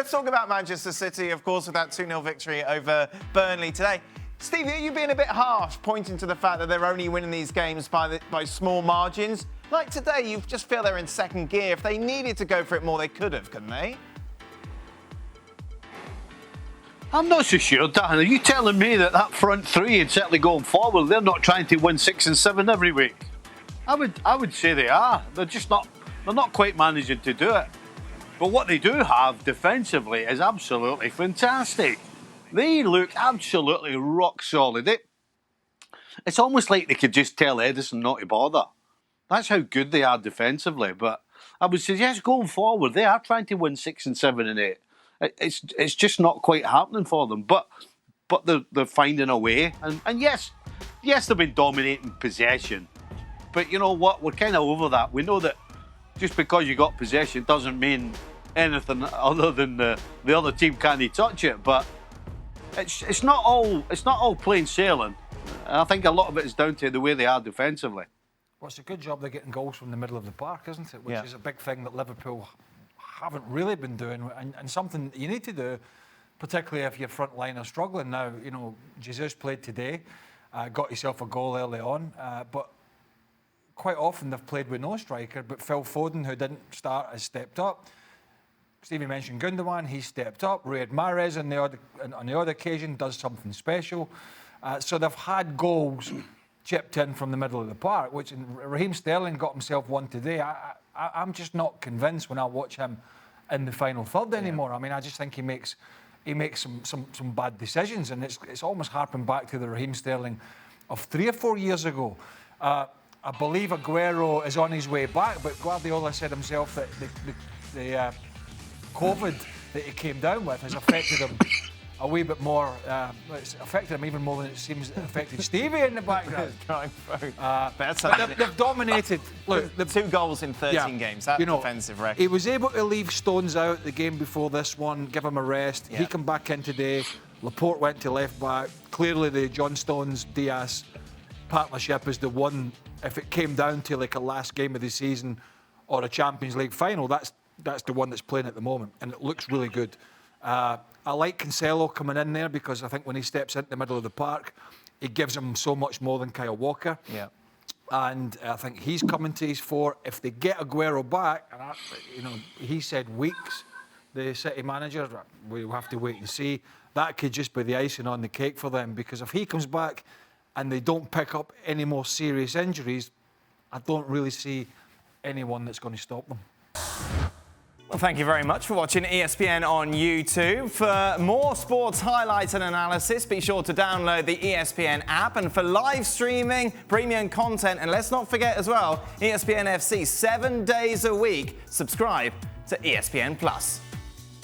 let's talk about Manchester City, of course, with that 2-0 victory over Burnley today. Stevie, are you being a bit harsh, pointing to the fact that they're only winning these games by small margins? Like today, you just feel they're in second gear. If they needed to go for it more, they could have, couldn't they? I'm not so sure, Dan. Are you telling me that front three, and certainly going forward, they're not trying to win 6 and 7 every week? I would say they are. They're just not. They're not quite managing to do it. But what they do have defensively is absolutely fantastic. They look absolutely rock solid. It's almost like they could just tell Edison not to bother. That's how good they are defensively. But I would suggest going forward, they are trying to win 6 and 7 and 8. It's just not quite happening for them. But they're finding a way. And yes, they've been dominating possession. But you know what? We're kind of over that. We know that just because you got possession doesn't mean anything other than the other team can't touch it. But it's not all plain sailing. And I think a lot of it is down to the way they are defensively. Well, it's a good job they're getting goals from the middle of the park, isn't it? Which is a big thing that Liverpool haven't really been doing, and something that you need to do, particularly if your front line are struggling. Now, you know, Jesus played today, got himself a goal early on, but quite often they've played with no striker. But Phil Foden, who didn't start, has stepped up. Stevie mentioned Gundogan, he stepped up. Riyad Mahrez on the odd occasion does something special. So they've had goals chipped in from the middle of the park, which Raheem Sterling got himself one today. I'm just not convinced when I watch him in the final third anymore. I mean, I just think he makes some bad decisions, and it's almost harping back to the Raheem Sterling of 3 or 4 years ago. I believe Aguero is on his way back, but Guardiola said himself that the COVID that he came down with has affected him a wee bit more. It's affected him even more than it seems it affected Stevie in the background. But they've dominated. Look, the 2 goals in 13 games, that defensive record. He was able to leave Stones out the game before this one, give him a rest. He come back in today. Laporte went to left back. Clearly the John Stones-Diaz partnership is the one, if it came down to like a last game of the season or a Champions League final, that's the one that's playing at the moment, and it looks really good. I like Cancelo coming in there because I think when he steps into the middle of the park, he gives him so much more than Kyle Walker. Yeah. And I think he's coming to his fore. If they get Aguero back, and he said weeks, the City manager, we'll have to wait and see. That could just be the icing on the cake for them, because if he comes back and they don't pick up any more serious injuries, I don't really see anyone that's going to stop them. Well, thank you very much for watching ESPN on YouTube. For more sports highlights and analysis, be sure to download the ESPN app. And for live streaming, premium content, and let's not forget as well, ESPN FC 7 days a week. Subscribe to ESPN+.